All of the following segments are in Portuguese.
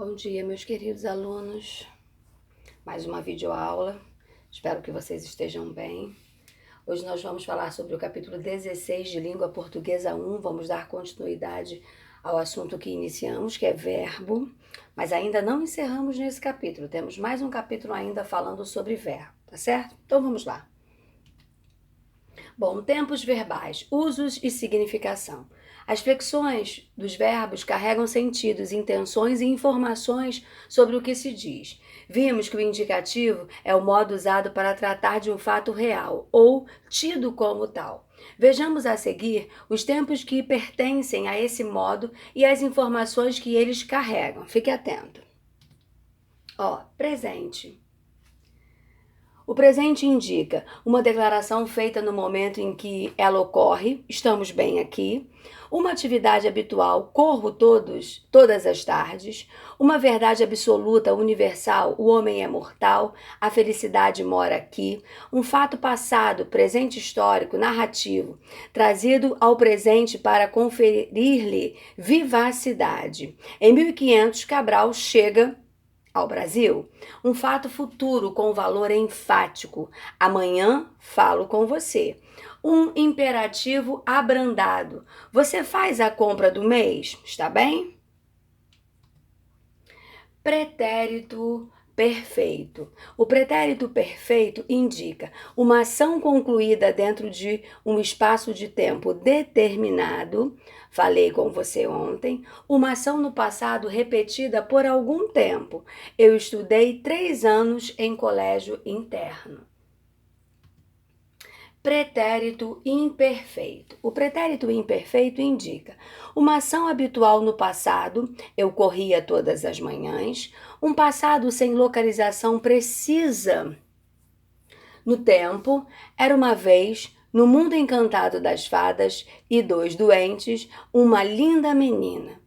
Bom dia, meus queridos alunos. Mais uma videoaula. Espero que vocês estejam bem. Hoje nós vamos falar sobre o capítulo 16 de Língua Portuguesa 1. Vamos dar continuidade ao assunto que iniciamos, que é verbo, mas ainda não encerramos nesse capítulo. Temos mais um capítulo ainda falando sobre verbo, tá certo? Então vamos lá. Bom, tempos verbais, usos e significação. As flexões dos verbos carregam sentidos, intenções e informações sobre o que se diz. Vimos que o indicativo é o modo usado para tratar de um fato real ou tido como tal. Vejamos a seguir os tempos que pertencem a esse modo e as informações que eles carregam. Fique atento. Presente. O presente indica uma declaração feita no momento em que ela ocorre, estamos bem aqui, uma atividade habitual, corro todas as tardes, uma verdade absoluta, universal, o homem é mortal, a felicidade mora aqui, um fato passado, presente histórico, narrativo, trazido ao presente para conferir-lhe vivacidade. Em 1500, Cabral chega ao Brasil, um fato futuro com valor enfático. Amanhã falo com você. Um imperativo abrandado. Você faz a compra do mês? Está bem? Pretérito perfeito. O pretérito perfeito indica uma ação concluída dentro de um espaço de tempo determinado. Falei com você ontem. Uma ação no passado repetida por algum tempo. Eu estudei 3 anos em colégio interno. Pretérito imperfeito. O pretérito imperfeito indica uma ação habitual no passado, eu corria todas as manhãs, um passado sem localização precisa no tempo, era uma vez, no mundo encantado das fadas e 2 doentes, uma linda menina.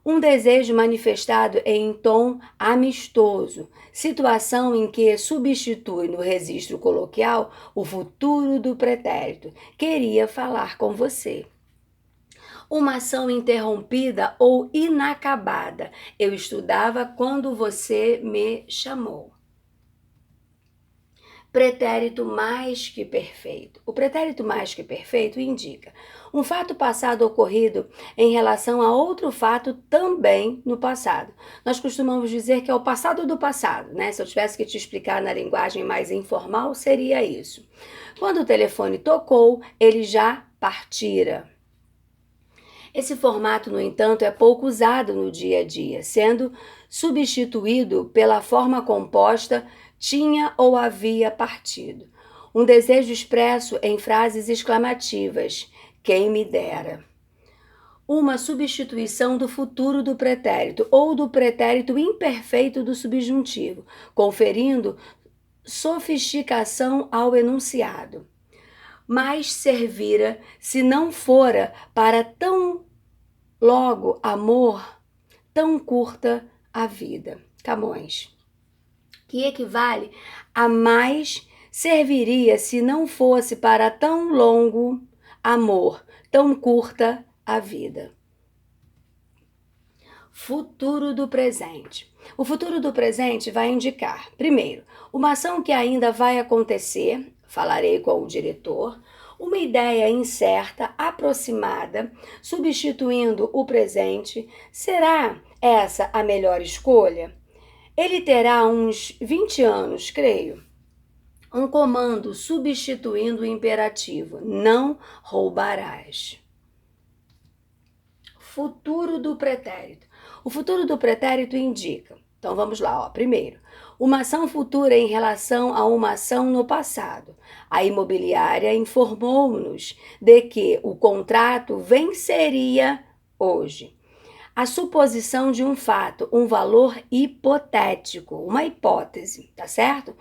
Um desejo manifestado em tom amistoso, situação em que substitui no registro coloquial o futuro do pretérito. Queria falar com você. Uma ação interrompida ou inacabada. Eu estudava quando você me chamou. Pretérito mais que perfeito. O pretérito mais que perfeito indica um fato passado ocorrido em relação a outro fato também no passado. Nós costumamos dizer que é o passado do passado, né? Se eu tivesse que te explicar na linguagem mais informal, seria isso. Quando o telefone tocou, ele já partira. Esse formato, no entanto, é pouco usado no dia a dia, sendo substituído pela forma composta tinha ou havia partido. Um desejo expresso em frases exclamativas, quem me dera. Uma substituição do futuro do pretérito ou do pretérito imperfeito do subjuntivo, conferindo sofisticação ao enunciado. Mas servira, se não fora para tão logo amor, tão curta a vida. Camões. Que equivale a mais serviria se não fosse para tão longo amor, tão curta a vida. Futuro do presente. O futuro do presente vai indicar, primeiro, uma ação que ainda vai acontecer, falarei com o diretor, uma ideia incerta, aproximada, substituindo o presente. Será essa a melhor escolha? Ele terá uns 20 anos, creio. Um comando substituindo o imperativo, não roubarás. Futuro do pretérito. O futuro do pretérito indica, então vamos lá, primeiro, uma ação futura em relação a uma ação no passado. A imobiliária informou-nos de que o contrato venceria hoje. A suposição de um fato, um valor hipotético, uma hipótese, tá certo?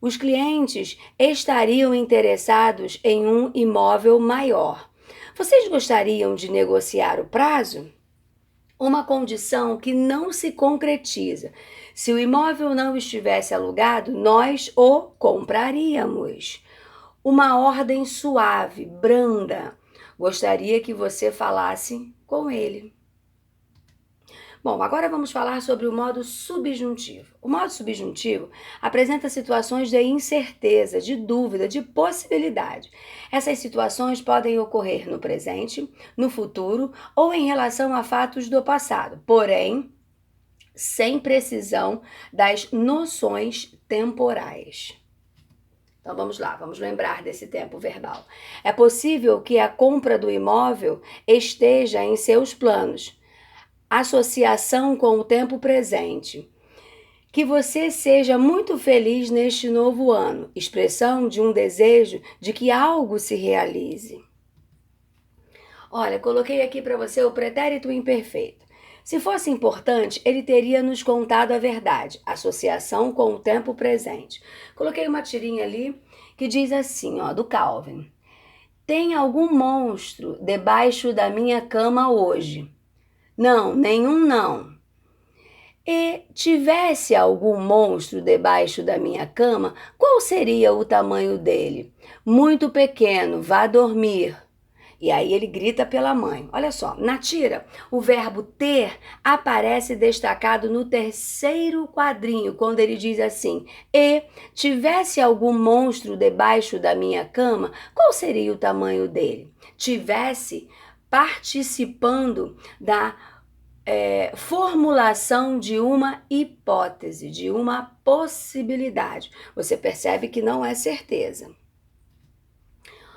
Os clientes estariam interessados em um imóvel maior. Vocês gostariam de negociar o prazo? Uma condição que não se concretiza. Se o imóvel não estivesse alugado, nós o compraríamos. Uma ordem suave, branda. Gostaria que você falasse com ele. Bom, agora vamos falar sobre o modo subjuntivo. O modo subjuntivo apresenta situações de incerteza, de dúvida, de possibilidade. Essas situações podem ocorrer no presente, no futuro ou em relação a fatos do passado, porém, sem precisão das noções temporais. Então vamos lá, vamos lembrar desse tempo verbal. É possível que a compra do imóvel esteja em seus planos. Associação com o tempo presente. Que você seja muito feliz neste novo ano. Expressão de um desejo de que algo se realize. Olha, coloquei aqui para você o pretérito imperfeito. Se fosse importante, ele teria nos contado a verdade. Associação com o tempo presente. Coloquei uma tirinha ali que diz assim, ó, do Calvin. Tem algum monstro debaixo da minha cama hoje? Não, nenhum não. E tivesse algum monstro debaixo da minha cama, qual seria o tamanho dele? Muito pequeno, vá dormir. E aí ele grita pela mãe. Olha só, na tira, o verbo ter aparece destacado no terceiro quadrinho, quando ele diz assim: e tivesse algum monstro debaixo da minha cama, qual seria o tamanho dele? Tivesse participando da formulação de uma hipótese, de uma possibilidade. Você percebe que não é certeza.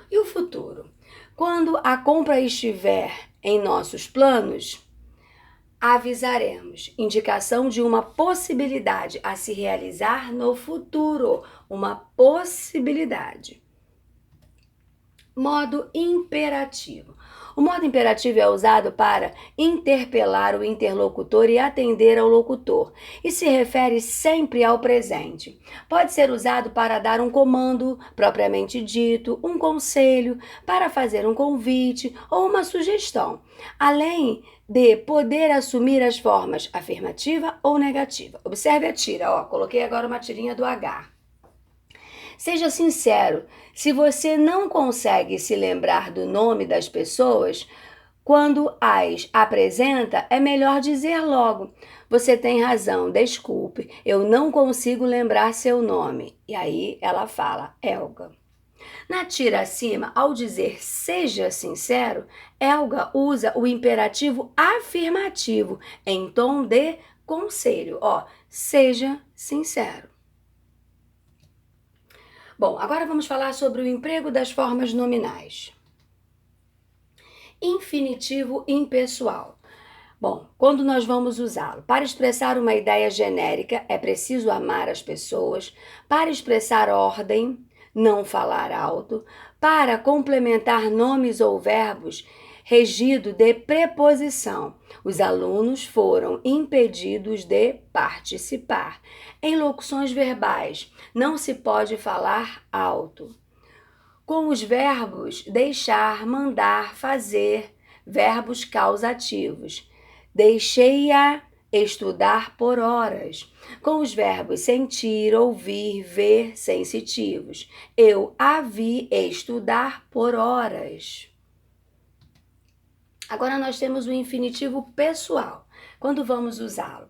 E o futuro? Quando a compra estiver em nossos planos, avisaremos. Indicação de uma possibilidade a se realizar no futuro. Uma possibilidade. Modo imperativo. O modo imperativo é usado para interpelar o interlocutor e atender ao locutor, e se refere sempre ao presente. Pode ser usado para dar um comando propriamente dito, um conselho, para fazer um convite ou uma sugestão, além de poder assumir as formas afirmativa ou negativa. Observe a tira, ó, coloquei agora uma tirinha do H. Seja sincero, se você não consegue se lembrar do nome das pessoas, quando as apresenta, é melhor dizer logo: você tem razão, desculpe, eu não consigo lembrar seu nome. E aí ela fala: Elga. Na tira acima, ao dizer seja sincero, Elga usa o imperativo afirmativo em tom de conselho. Ó, seja sincero. Bom, agora vamos falar sobre o emprego das formas nominais. Infinitivo impessoal. Bom, quando nós vamos usá-lo? Para expressar uma ideia genérica, é preciso amar as pessoas. Para expressar ordem, não falar alto. Para complementar nomes ou verbos, regido de preposição. Os alunos foram impedidos de participar. Em locuções verbais, não se pode falar alto. Com os verbos deixar, mandar, fazer, verbos causativos. Deixei-a estudar por horas. Com os verbos sentir, ouvir, ver, sensitivos. Eu a vi estudar por horas. Agora nós temos o infinitivo pessoal. Quando vamos usá-lo?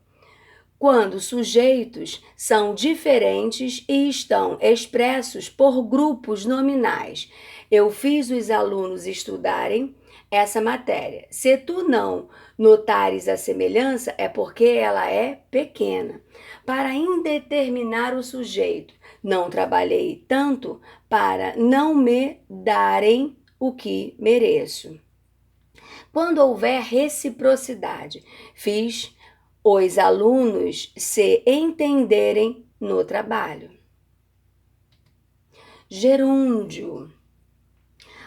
Quando sujeitos são diferentes e estão expressos por grupos nominais. Eu fiz os alunos estudarem essa matéria. Se tu não notares a semelhança, é porque ela é pequena. Para indeterminar o sujeito, não trabalhei tanto para não me darem o que mereço. Quando houver reciprocidade, fiz os alunos se entenderem no trabalho. Gerúndio.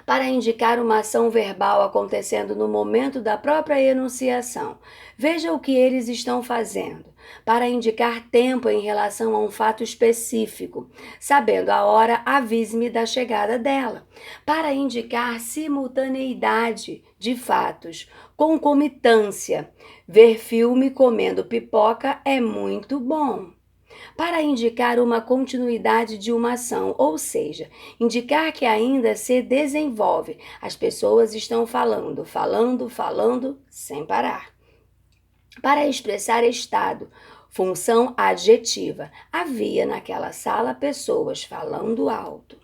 Para indicar uma ação verbal acontecendo no momento da própria enunciação. Veja o que eles estão fazendo. Para indicar tempo em relação a um fato específico. Sabendo a hora, avise-me da chegada dela. Para indicar simultaneidade de fatos. Concomitância. Ver filme comendo pipoca é muito bom. Para indicar uma continuidade de uma ação, ou seja, indicar que ainda se desenvolve. As pessoas estão falando, sem parar. Para expressar estado, função adjetiva. Havia naquela sala pessoas falando alto.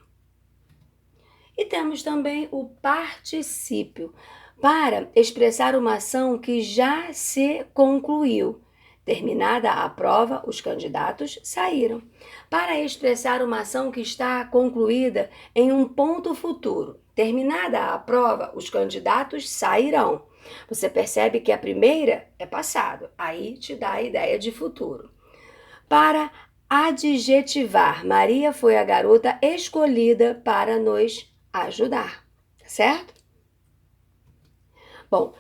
E temos também o particípio, para expressar uma ação que já se concluiu. Terminada a prova, os candidatos saíram. Para expressar uma ação que está concluída em um ponto futuro. Terminada a prova, os candidatos sairão. Você percebe que a primeira é passado, aí te dá a ideia de futuro. Para adjetivar, Maria foi a garota escolhida para nos ajudar, certo? Bom,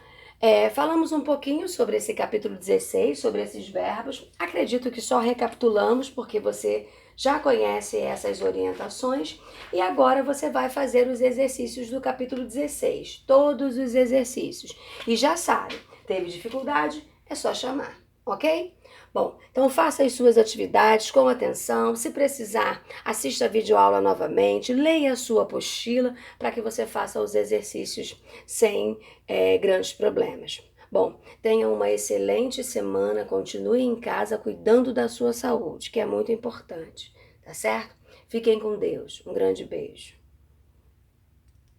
falamos um pouquinho sobre esse capítulo 16, sobre esses verbos. Acredito que só recapitulamos, porque você já conhece essas orientações. E agora você vai fazer os exercícios do capítulo 16, todos os exercícios. E já sabe, teve dificuldade? É só chamar, ok? Bom, então faça as suas atividades com atenção. Se precisar, assista a videoaula novamente, leia a sua apostila para que você faça os exercícios sem grandes problemas. Bom, tenha uma excelente semana, continue em casa cuidando da sua saúde, que é muito importante, tá certo? Fiquem com Deus. Um grande beijo.